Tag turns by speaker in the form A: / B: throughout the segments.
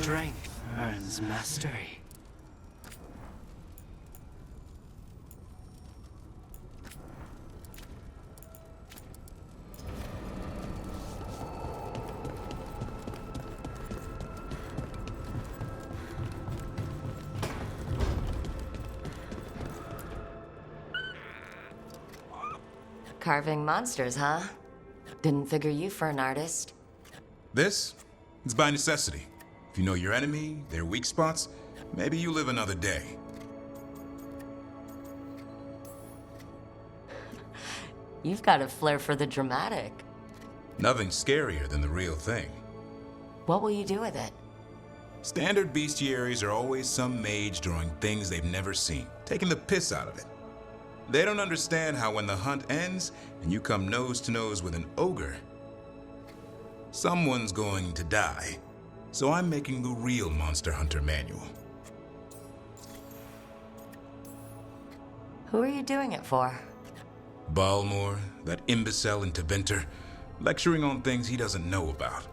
A: Strength earns mastery.
B: Carving monsters, huh? Didn't figure you for an artist.
C: This? It's by necessity. If you know your enemy, their weak spots, maybe you live another day.
B: You've got a flair for the dramatic.
C: Nothing scarier than the real thing.
B: What will you do with it?
C: Standard bestiaries are always some mage drawing things they've never seen, taking the piss out of it. They don't understand how when the hunt ends and you come nose to nose with an ogre, someone's going to die. So I'm making the real Monster Hunter manual.
B: Who are you doing it for?
C: Balmor, that imbecile in Teventer, lecturing on things he doesn't know about.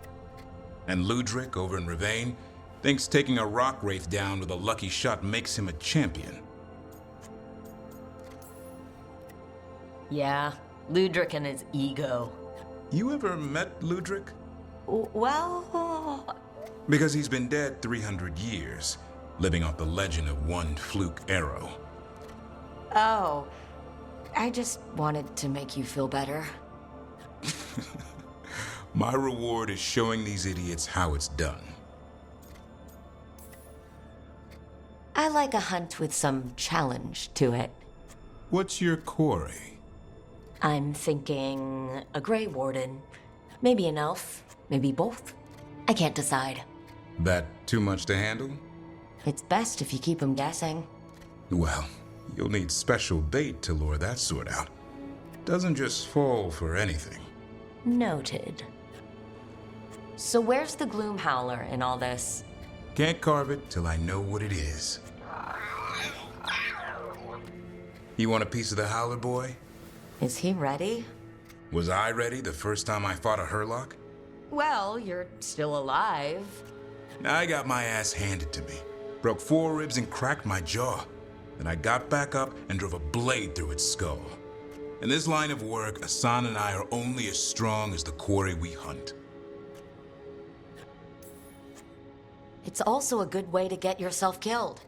C: And Ludric over in Ravane thinks taking a rock wraith down with a lucky shot makes him a champion.
B: Yeah, Ludric and his ego.
C: You ever met Ludric?
B: Well...
C: Because he's been dead 300 years, living off the legend of one fluke arrow.
B: Oh, I just wanted to make you feel better.
C: My reward is showing these idiots how it's done.
B: I like a hunt with some challenge to it.
C: What's your quarry?
B: I'm thinking a Grey Warden. Maybe an elf, maybe both. I can't decide.
C: That too much to handle?
B: It's best if you keep them guessing.
C: Well, you'll need special bait to lure that sort out. Doesn't just fall for anything.
B: Noted. So where's the Gloom Howler in all this?
C: Can't carve it till I know what it is. You want a piece of the Howler boy?
B: Is he ready?
C: Was I ready the first time I fought a Hurlock?
B: Well, you're still alive.
C: I got my ass handed to me. Broke 4 ribs and cracked my jaw. Then I got back up and drove a blade through its skull. In this line of work, Asan and I are only as strong as the quarry we hunt.
B: It's also a good way to get yourself killed.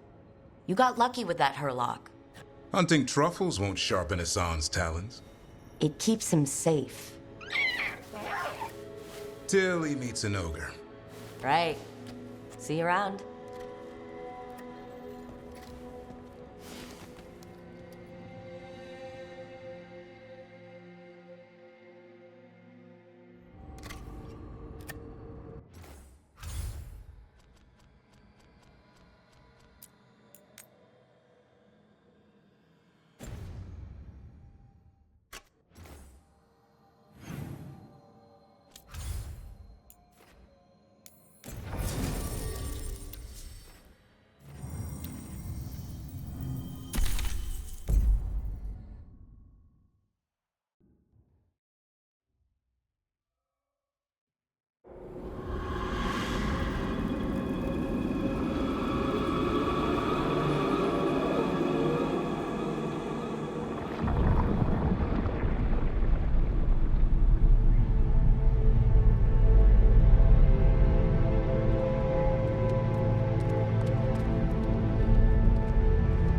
B: You got lucky with that Hurlock.
C: Hunting truffles won't sharpen Asan's talons.
B: It keeps him safe.
C: Till he meets an ogre.
B: Right. See you around.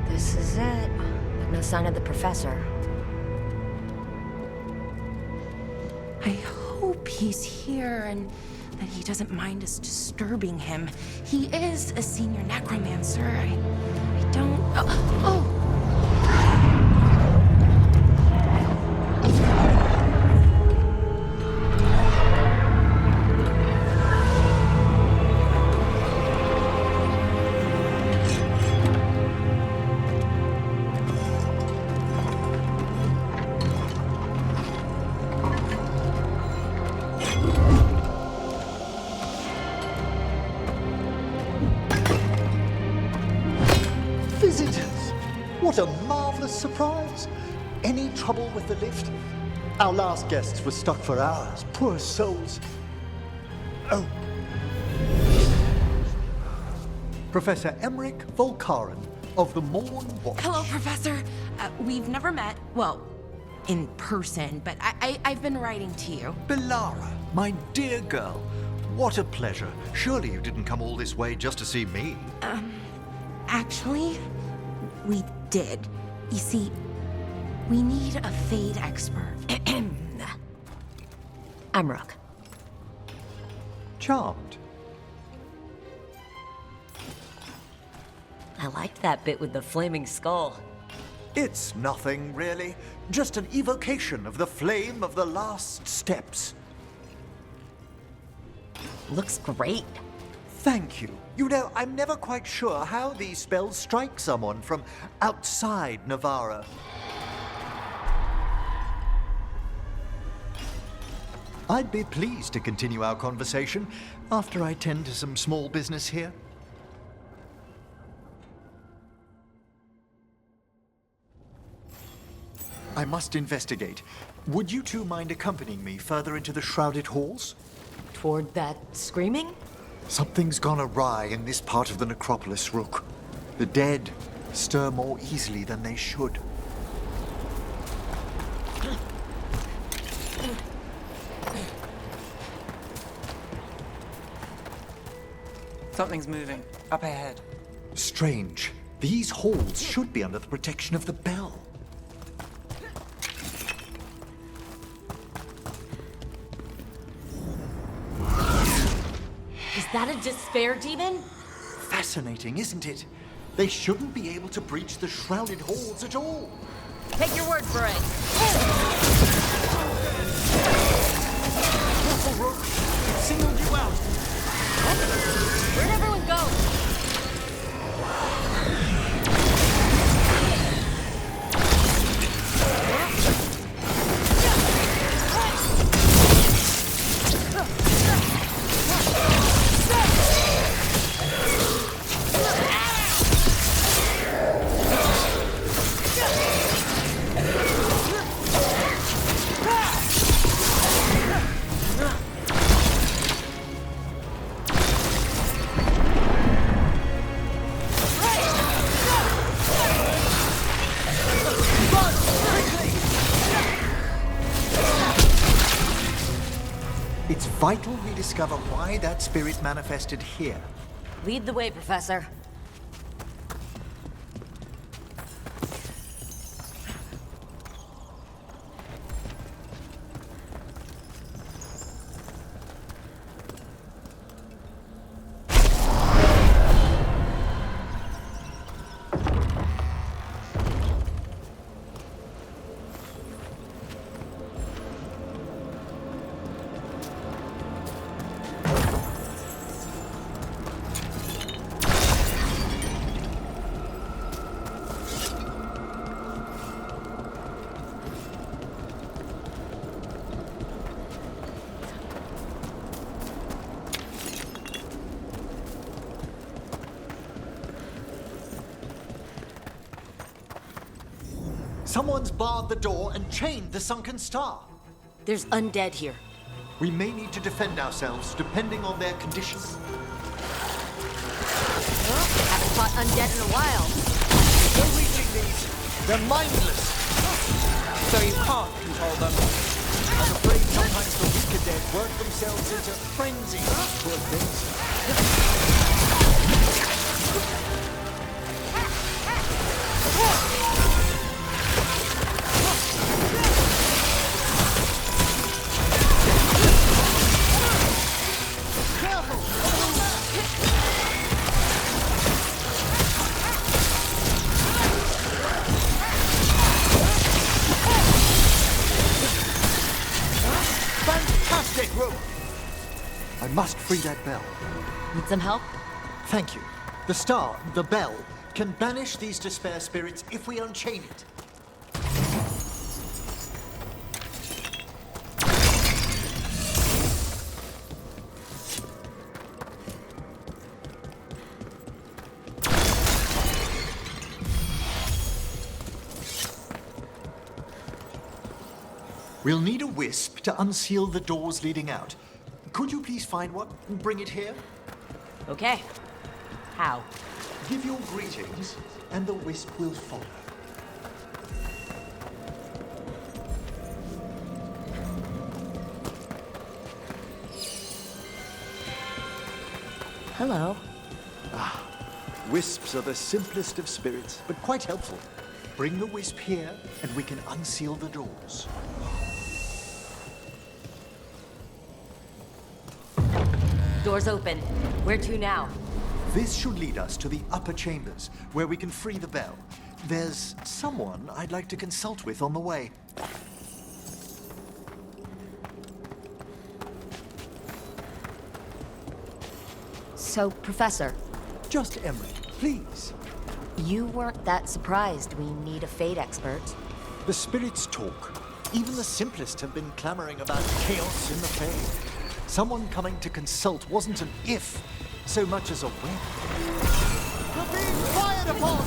B: This is it. But no sign of the professor.
D: I hope he's here and that he doesn't mind us disturbing him. He is a senior necromancer. I don't... Oh!
E: Visitors! What a marvelous surprise! Any trouble with the lift? Our last guests were stuck for hours. Poor souls. Oh. Professor Emmerich Volkaren of the Morn Watch.
D: Hello, Professor. We've never met, well, in person, but I've been writing to you.
E: Belara, my dear girl. What a pleasure. Surely you didn't come all this way just to see me.
D: Actually, we did. You see, we need a Fade expert.
B: I'm Rook.
E: Charmed.
B: I liked that bit with the flaming skull.
E: It's nothing, really. Just an evocation of the flame of the last steps.
B: Looks great.
E: Thank you. You know, I'm never quite sure how these spells strike someone from outside Navarra. I'd be pleased to continue our conversation after I tend to some small business here. I must investigate. Would you two mind accompanying me further into the shrouded halls?
B: Toward that screaming?
E: Something's gone awry in this part of the necropolis, Rook. The dead stir more easily than they should.
A: Something's moving. Up ahead.
E: Strange. These halls should be under the protection of the bell.
B: Is that a despair demon?
E: Fascinating, isn't it? They shouldn't be able to breach the shrouded halls at all.
B: Take your word for it.
E: Careful, Rook. It singled you out.
B: Where'd everyone go?
E: It's vital we discover why that spirit manifested here.
B: Lead the way, Professor.
E: Someone's barred the door and chained the sunken star.
B: There's undead here.
E: We may need to defend ourselves depending on their condition.
B: Haven't fought undead in a while.
E: No reaching these. They're mindless.
A: So you can't control them.
E: I'm afraid sometimes the weaker dead work themselves into frenzy. Poor things. Fantastic, Rook! I must free that bell.
B: Need some help?
E: Thank you. The star, the bell, can banish these despair spirits if we unchain it. We'll need a wisp to unseal the doors leading out. Could you please find one and bring it here?
B: Okay. How?
E: Give your greetings, and the wisp will follow.
B: Hello.
E: Wisps are the simplest of spirits, but quite helpful. Bring the wisp here, and we can unseal the doors.
B: Doors open. Where to now?
E: This should lead us to the upper chambers, where we can free the bell. There's someone I'd like to consult with on the way.
B: So, Professor,
E: Just Emery, please.
B: you weren't that surprised we need a fate expert.
E: The spirits talk. Even the simplest have been clamoring about chaos in the Fae. Someone coming to consult wasn't an if, so much as a when. We're being fired upon!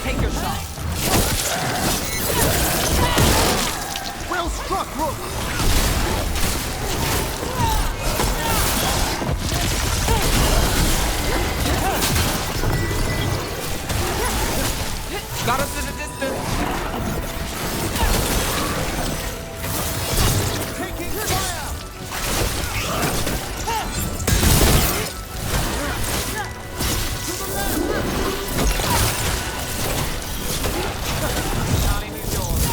A: Take your shot.
E: Well struck, Rook!
A: Got us in the distance.
E: Taking fire!
A: Charlie, move yours.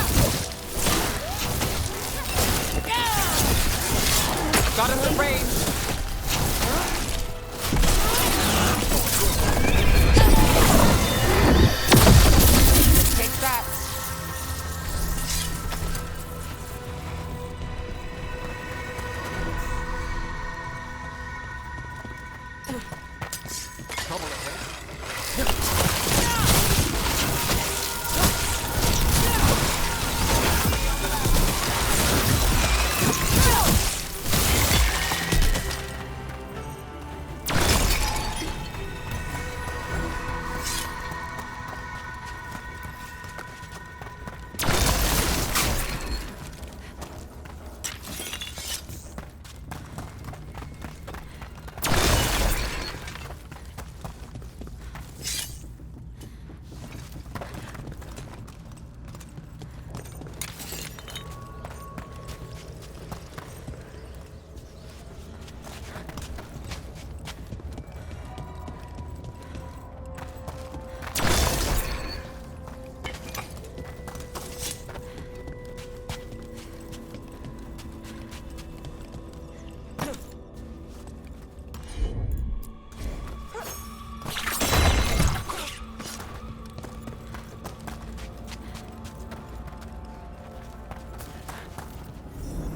A: Got us in range. Take that.
E: Trouble ahead.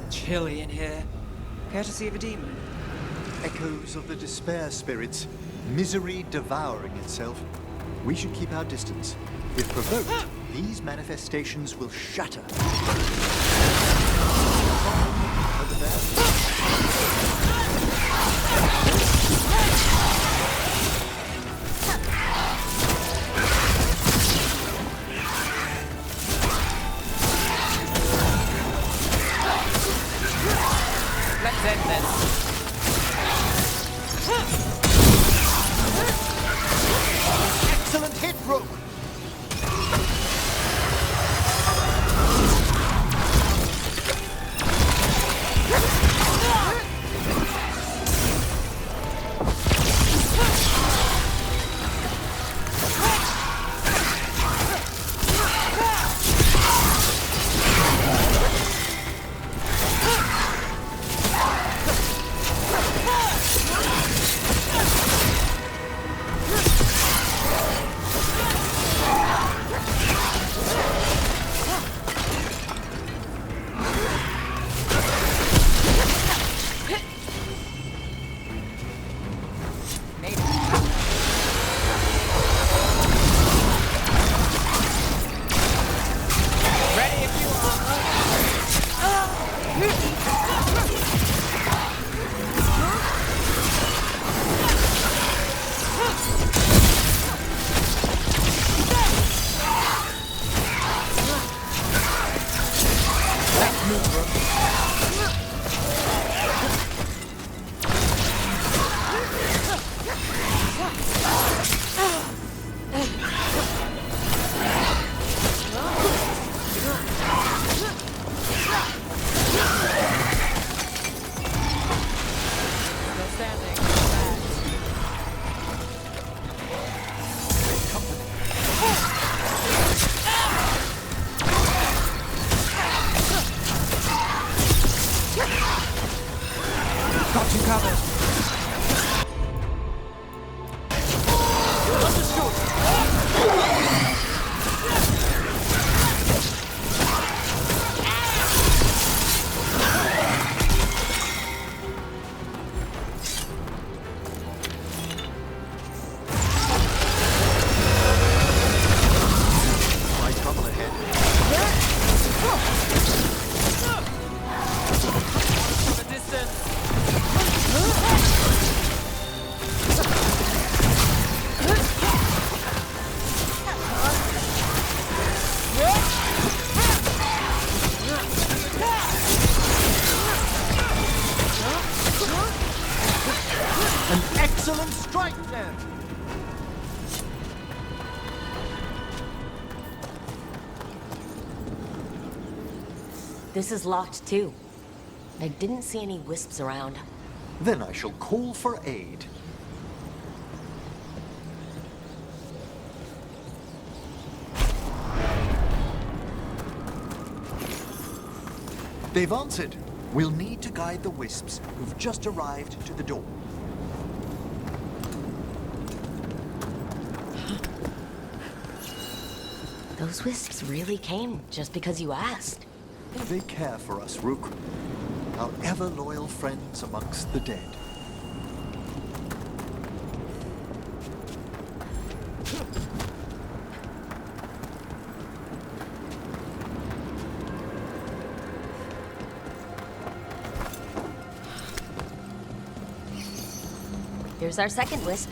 A: Chilly in here. Care to see of a demon?
E: Echoes of the despair spirits, misery devouring itself. We should keep our distance. If provoked, these manifestations will shatter. Over there.
A: Let's end this.
E: Excellent hit, Rook! Excellent strike, then!
B: This is locked too. I didn't see any wisps around.
E: Then I shall call for aid. They've answered. We'll need to guide the wisps who've just arrived to the door.
B: Those wisps really came just because you asked.
E: They care for us, Rook. Our ever-loyal friends amongst the dead.
B: Here's our second wisp.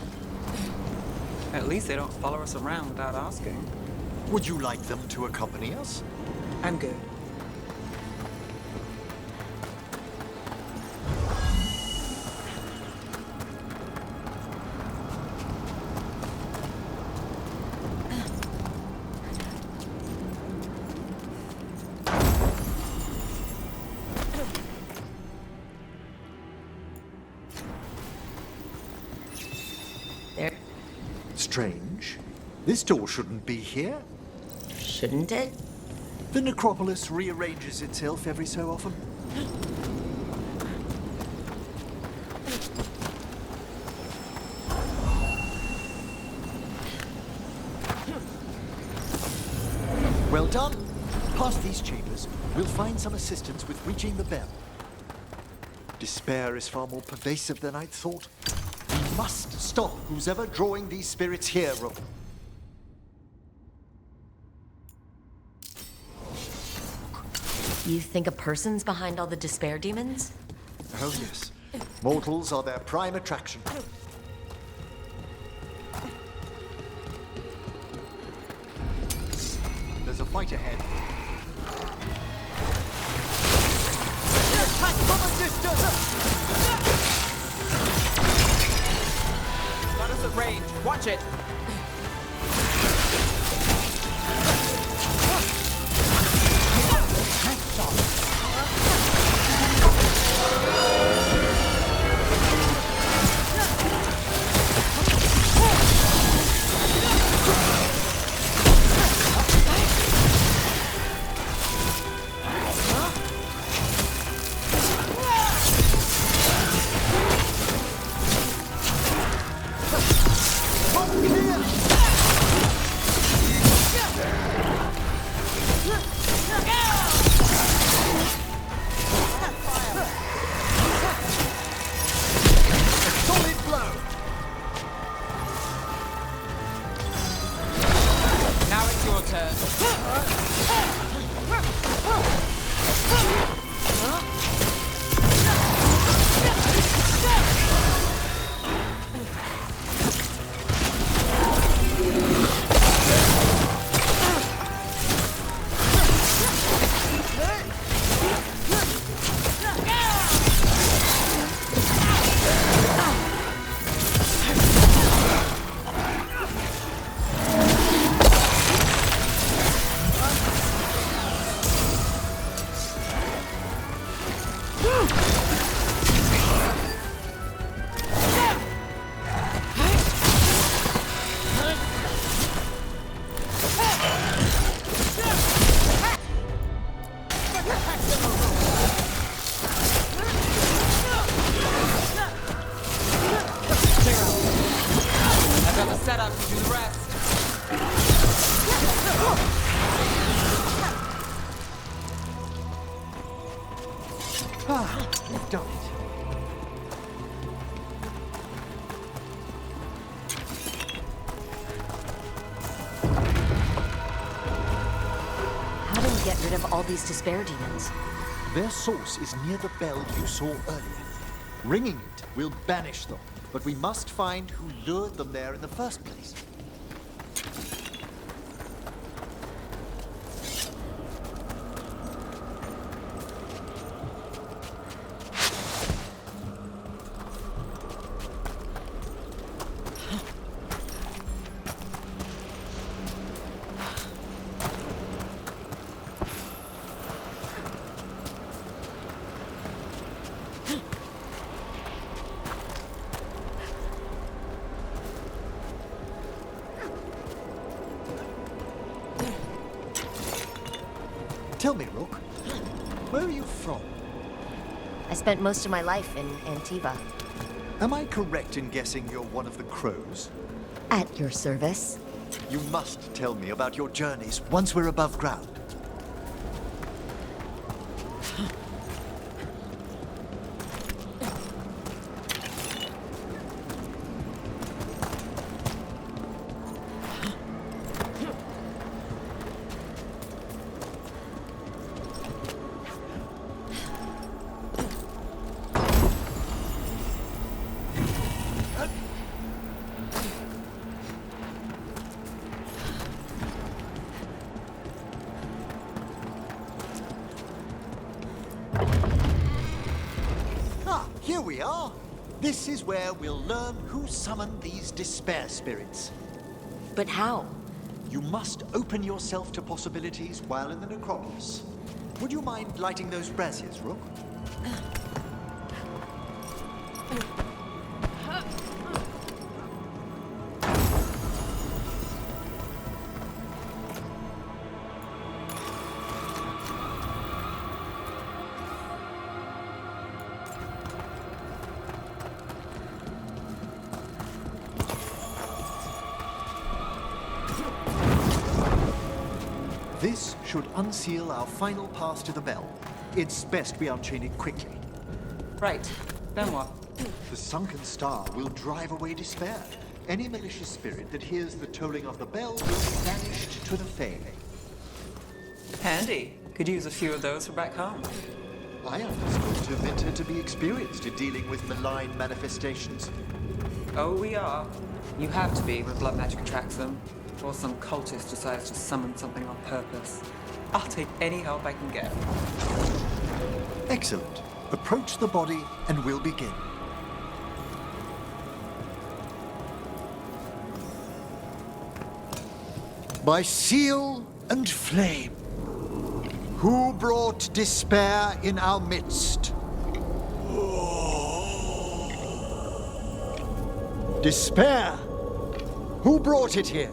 A: At least they don't follow us around without asking.
E: Would you like them to accompany us?
A: I'm good.
B: There.
E: Strange. This door shouldn't be here.
B: Shouldn't it?
E: The necropolis rearranges itself every so often. Well done. Past these chambers, we'll find some assistance with reaching the bell. Despair is far more pervasive than I'd thought. We must stop who's ever drawing these spirits here, Rook.
B: You think a person's behind all the despair demons?
E: Oh, yes. Mortals are their prime attraction. There's a fight ahead. Attack from a distance!
A: Got us at range. Watch it. Now it's your turn. I've got the setup to do the rest.
E: Ah, we've done it.
B: How do we get rid of all these despair demons?
E: Their source is near the bell you saw earlier. Ringing it will banish them, but we must find who lured them there in the first place. Tell me, Rook, where are you from?
B: I spent most of my life in Antiva.
E: Am I correct in guessing you're one of the crows?
B: At your service.
E: You must tell me about your journeys once we're above ground. Here we are. This is where we'll learn who summoned these despair spirits.
B: But how?
E: You must open yourself to possibilities while in the necropolis. Would you mind lighting those braziers, Rook? This should unseal our final path to the bell. It's best we unchain it quickly.
A: Right. Then what?
E: The sunken star will drive away despair. Any malicious spirit that hears the tolling of the bell will be banished to the Fae.
A: Handy. Could use a few of those for back home.
E: I understood Tevinter to be experienced in dealing with malign manifestations.
A: Oh, we are. You have to be when blood magic attracts them. Or some cultist decides to summon something on purpose. I'll take any help I can get.
E: Excellent. Approach the body and we'll begin. By seal and flame, who brought despair in our midst? Despair? Who brought it here?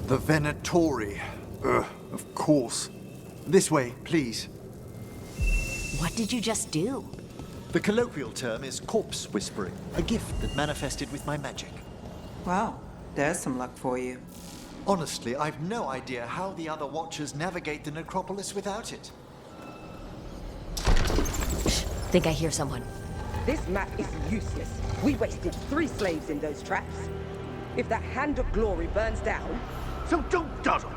E: The Venatori. Of course. This way, please.
B: What did you just do?
E: The colloquial term is corpse whispering, a gift that manifested with my magic.
A: Well, there's some luck for you.
E: Honestly, I've no idea how the other Watchers navigate the necropolis without it.
B: Think I hear someone.
F: This map is useless. We wasted 3 slaves in those traps. If that Hand of Glory burns down...
E: So don't dawdle!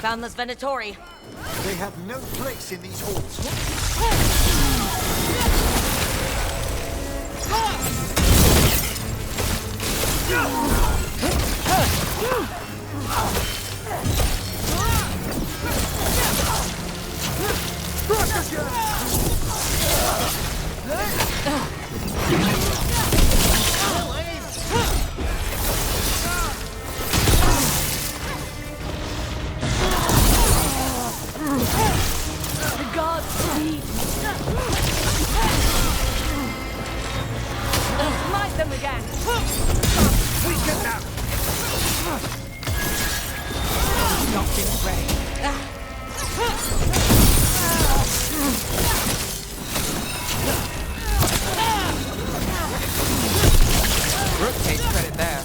B: Found those Venatori.
E: They have no place in these halls.
F: Smite them again!
E: Weaken them!
F: Nothing ready.
A: Brooke takes credit there.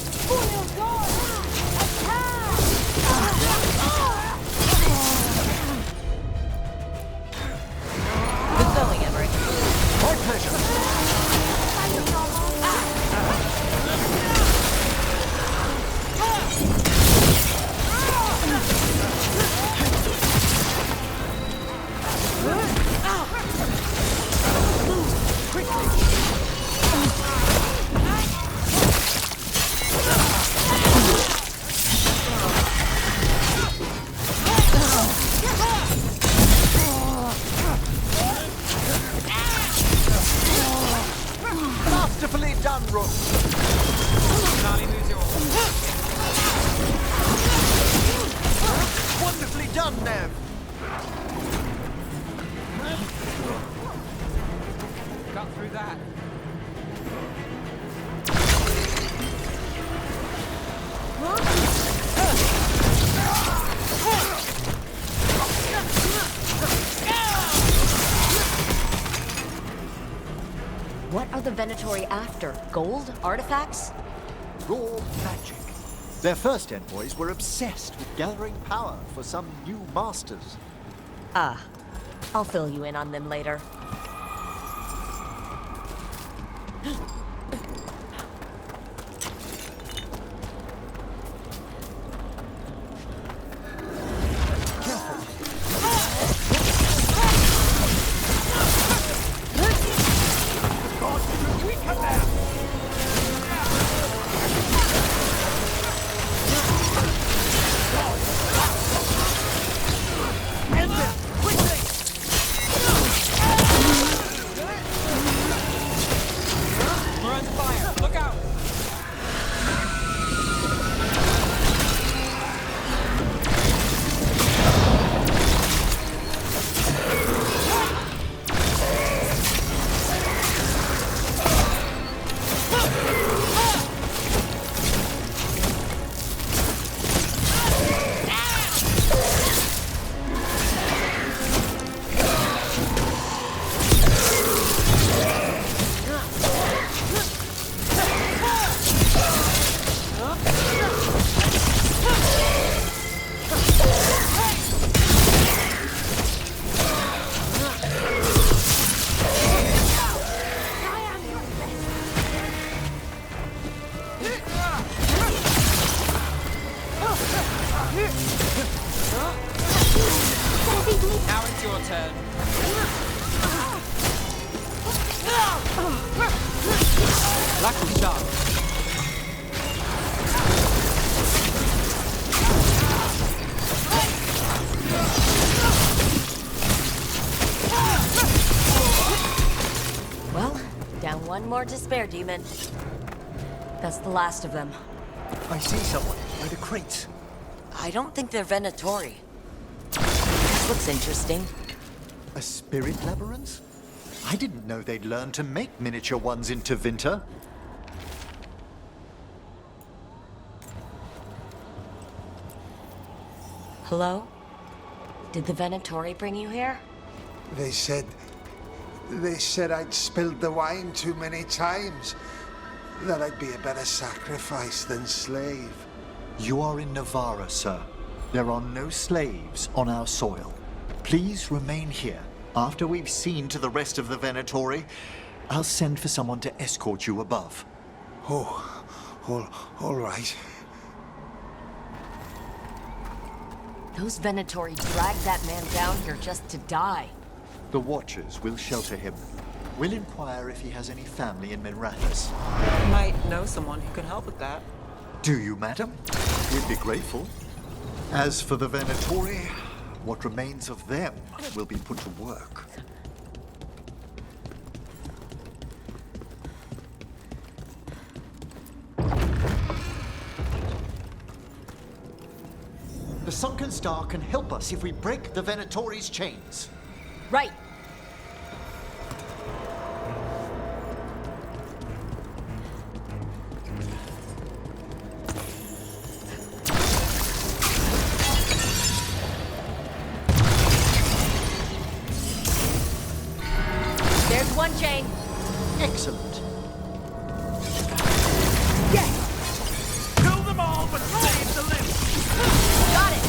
B: Good going, Emery.
E: My pleasure. Masterfully done, Rook. Wonderfully done, Nev.
B: Venatori after? Gold? Artifacts?
E: Raw magic. Their first envoys were obsessed with gathering power for some new masters.
B: Ah, I'll fill you in on them later.
A: Now it's your turn. Lucky shot.
B: Well, down one more despair demon. That's the last of them.
E: I see someone by the crates.
B: I don't think they're Venatori. This looks interesting.
E: A spirit labyrinth? I didn't know they'd learned to make miniature ones in Tevinter.
B: Hello? Did the Venatori bring you here?
G: They said I'd spilled the wine too many times. That I'd be a better sacrifice than slave.
E: You are in Navarra, sir. There are no slaves on our soil. Please remain here. After we've seen to the rest of the Venatori, I'll send for someone to escort you above.
G: Oh, all right.
B: Those Venatori dragged that man down here just to die.
E: The Watchers will shelter him. We'll inquire if he has any family in Minrathous.
A: Might know someone who can help with that.
E: Do you, madam? We'd be grateful. As for the Venatori, what remains of them will be put to work. The Sunken Star can help us if we break the Venatori's chains.
B: Right. There's one chain.
E: Excellent.
F: Yes!
H: Kill them all, but save the living!
B: Got it.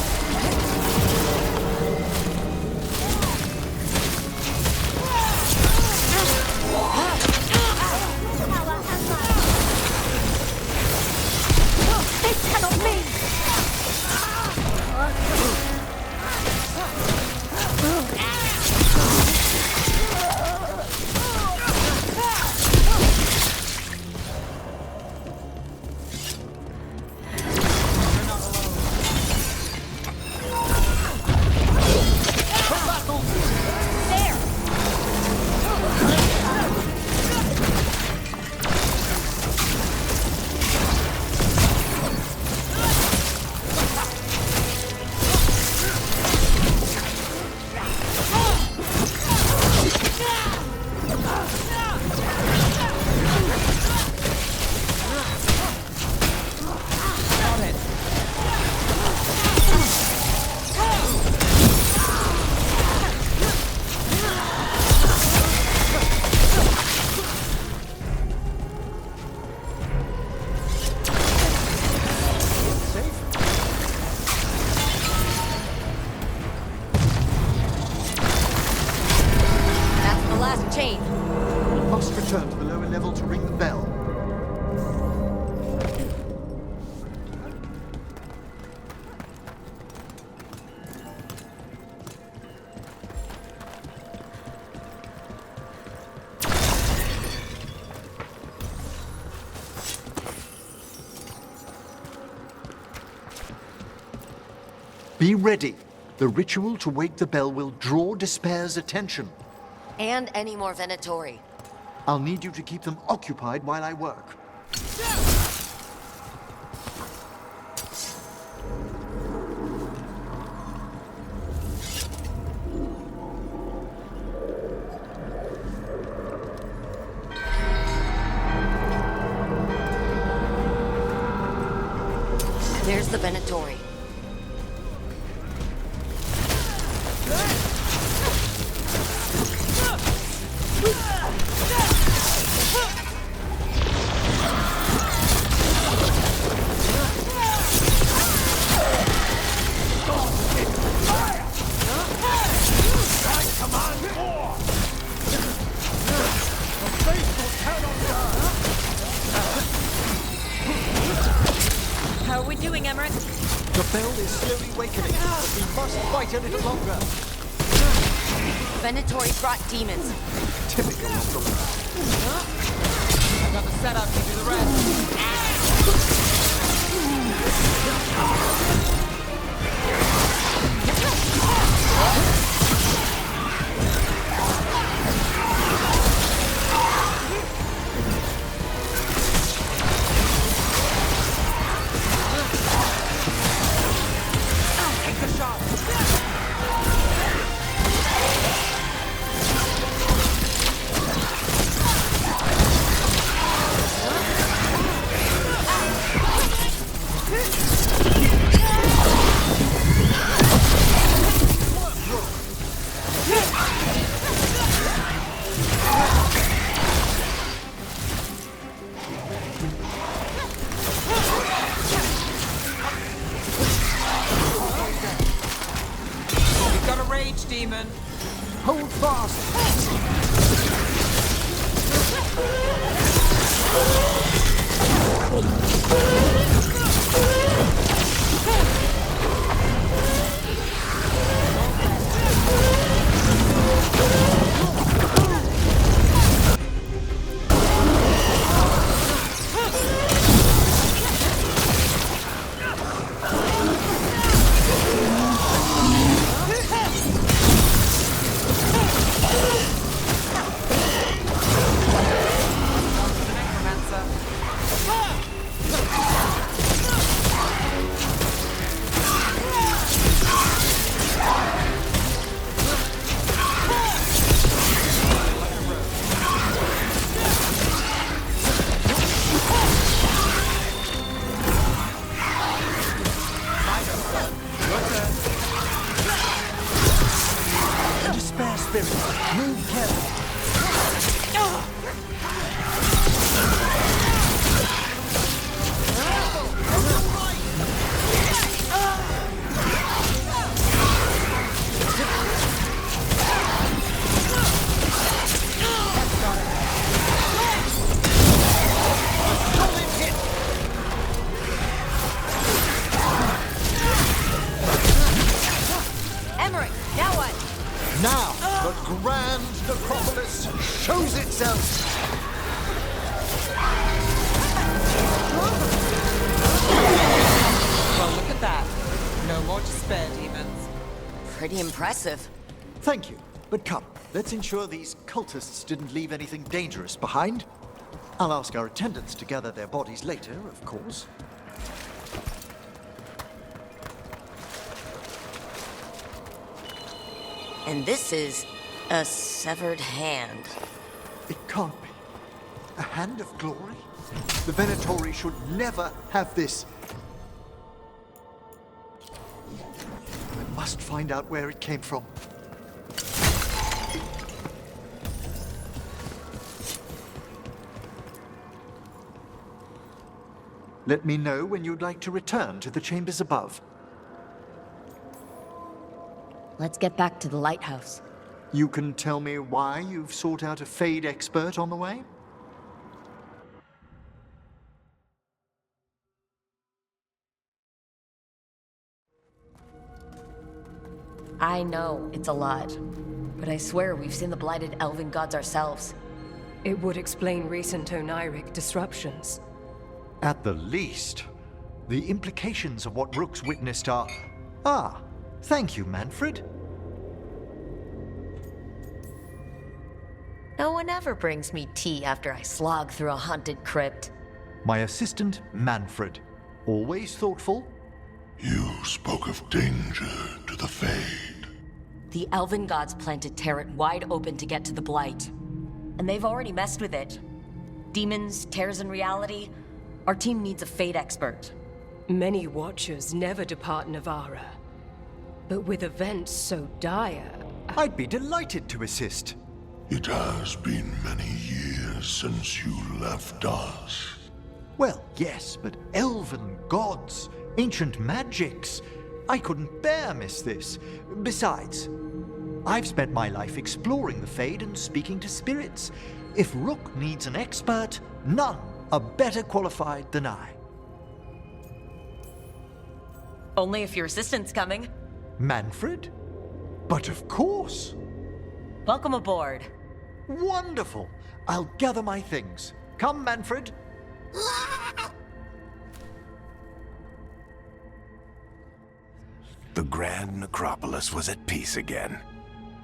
E: Be ready. The ritual to wake the bell will draw Despair's attention.
B: And any more Venatori.
E: I'll need you to keep them occupied while I work.
B: There's the Venatori. How are we doing, Emmerich?
E: The bell is slowly wakening, but we must fight a little longer.
B: Venatori brought demons.
E: Typical of the world.
A: I've got the setup to do the rest. Take the shot. We've got a rage demon.
E: Hold fast! Despair spirit, move carefully.
B: Emmerich, now what?
E: Now, the grand necropolis shows itself.
A: Well, look at that. No more despair demons.
B: Pretty impressive.
E: Thank you, but come, let's ensure these cultists didn't leave anything dangerous behind. I'll ask our attendants to gather their bodies later, of course.
B: And this is a severed hand.
E: It can't be. A hand of glory? The Venatori should never have this. I must find out where it came from. Let me know when you'd like to return to the chambers above.
B: Let's get back to the lighthouse.
E: You can tell me why you've sought out a Fade expert on the way?
B: I know it's a lot, but I swear we've seen the blighted elven gods ourselves.
I: It would explain recent Oniric disruptions.
E: At the least, the implications of what Rook's witnessed are... Ah, Thank you, Manfred.
B: No one ever brings me tea after I slog through a haunted crypt.
E: My assistant, Manfred. Always thoughtful.
J: You spoke of danger to the Fade.
B: The elven gods planted Territ wide open to get to the Blight. And they've already messed with it. Demons, tears in reality. Our team needs a Fade expert.
I: Many Watchers never depart Navarra. But with events so dire...
E: I'd be delighted to assist.
J: It has been many years since you left us.
E: Well, yes, but elven gods, ancient magics. I couldn't bear miss this. Besides, I've spent my life exploring the Fade and speaking to spirits. If Rook needs an expert, none are better qualified than I.
B: Only if your assistant's coming.
E: Manfred? But of course.
B: Welcome aboard.
E: Wonderful. I'll gather my things. Come, Manfred.
K: The Grand Necropolis was at peace again,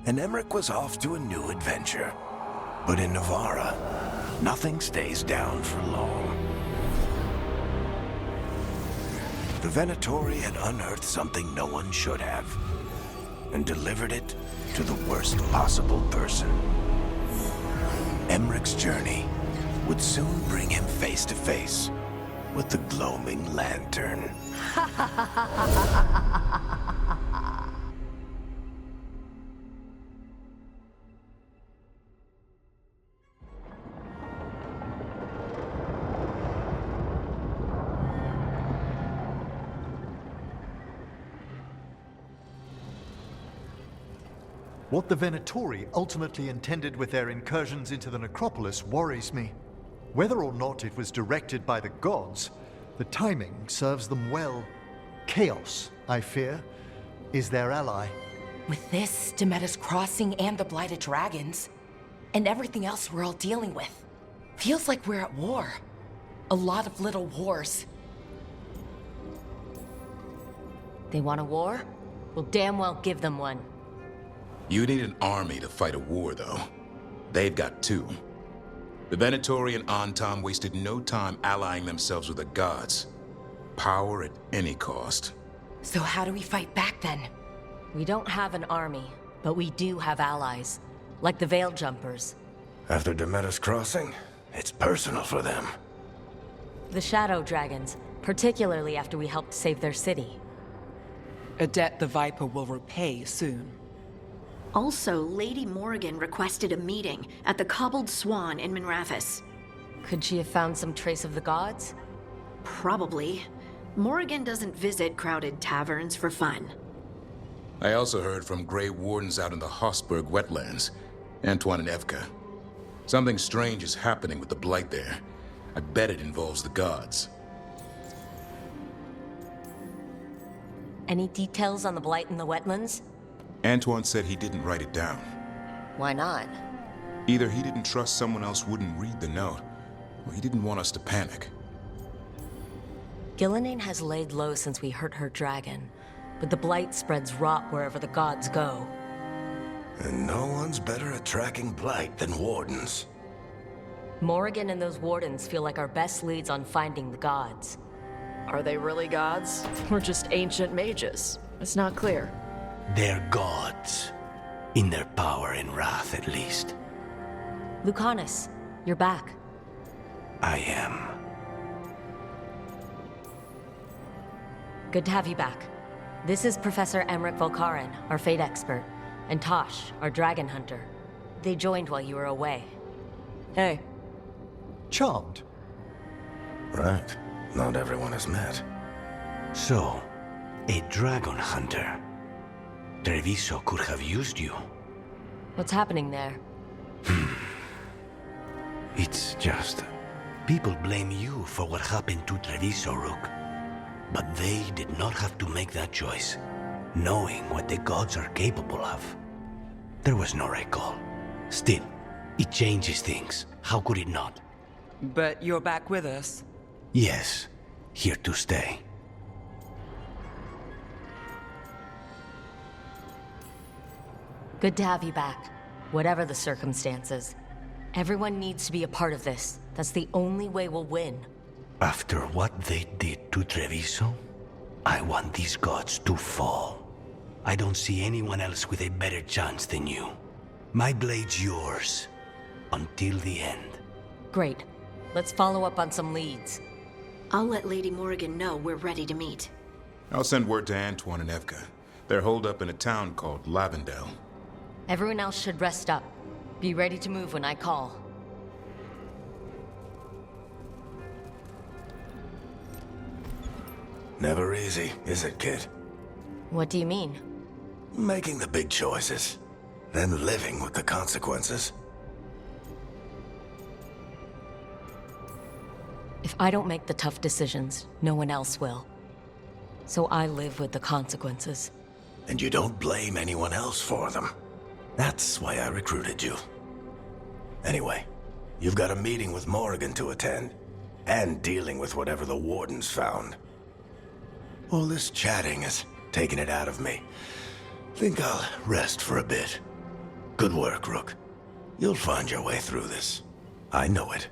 K: and Emmerich was off to a new adventure. But in Navarra, nothing stays down for long. The Venatori had unearthed something no one should have, and delivered it to the worst possible person. Emmerich's journey would soon bring him face to face with the gloaming lantern.
E: What the Venatori ultimately intended with their incursions into the necropolis worries me. Whether or not it was directed by the gods, the timing serves them well. Chaos, I fear, is their ally.
D: With this, Demeter's Crossing and the Blighted Dragons, and everything else we're all dealing with, feels like we're at war. A lot of little wars.
B: They want a war? We'll damn well give them one.
C: You need an army to fight a war, though. They've got two. The Venatori and Antam wasted no time allying themselves with the gods. Power at any cost.
D: So how do we fight back then?
B: We don't have an army, but we do have allies. Like the Veil Jumpers.
K: After Demeter's Crossing, it's personal for them.
B: The Shadow Dragons, particularly after we helped save their city.
F: A debt the Viper will repay soon.
L: Also, Lady Morrigan requested a meeting at the Cobbled Swan in Minrathous.
B: Could she have found some trace of the gods?
L: Probably. Morrigan doesn't visit crowded taverns for fun.
C: I also heard from Grey Wardens out in the Hossberg wetlands, Antoine and Evka. Something strange is happening with the Blight there. I bet it involves the gods.
B: Any details on the Blight in the wetlands?
C: Antoine said he didn't write it down.
B: Why not?
C: Either he didn't trust someone else wouldn't read the note, or he didn't want us to panic.
B: Gillenane has laid low since we hurt her dragon, but the Blight spreads rot wherever the gods go.
K: And no one's better at tracking Blight than Wardens.
B: Morrigan and those Wardens feel like our best leads on finding the gods.
M: Are they really gods? Or just ancient mages? It's not clear.
K: They're gods. In their power and wrath, at least.
B: Lucanus, you're back.
K: I am.
B: Good to have you back. This is Professor Emmerich Volkaren, our Fate expert, and Tosh, our dragon hunter. They joined while you were away.
M: Hey.
E: Charmed.
K: Right. Not everyone has met. So, a dragon hunter. Treviso could have used you.
B: What's happening there?
K: It's just... people blame you for what happened to Treviso, Rook. But they did not have to make that choice, knowing what the gods are capable of. There was no recall. Still, it changes things. How could it not?
F: But you're back with us?
K: Yes, here to stay.
B: Good to have you back, whatever the circumstances. Everyone needs to be a part of this. That's the only way we'll win.
K: After what they did to Treviso, I want these gods to fall. I don't see anyone else with a better chance than you. My blade's yours. Until the end.
B: Great. Let's follow up on some leads.
L: I'll let Lady Morrigan know we're ready to meet.
C: I'll send word to Antoine and Evka. They're holed up in a town called Lavendel.
B: Everyone else should rest up. Be ready to move when I call.
K: Never easy, is it, kid?
B: What do you mean?
K: Making the big choices, then living with the consequences.
B: If I don't make the tough decisions, no one else will. So I live with the consequences.
K: And you don't blame anyone else for them. That's why I recruited you. Anyway, you've got a meeting with Morrigan to attend, and dealing with whatever the Warden's found. All this chatting has taken it out of me. Think I'll rest for a bit. Good work, Rook. You'll find your way through this. I know it.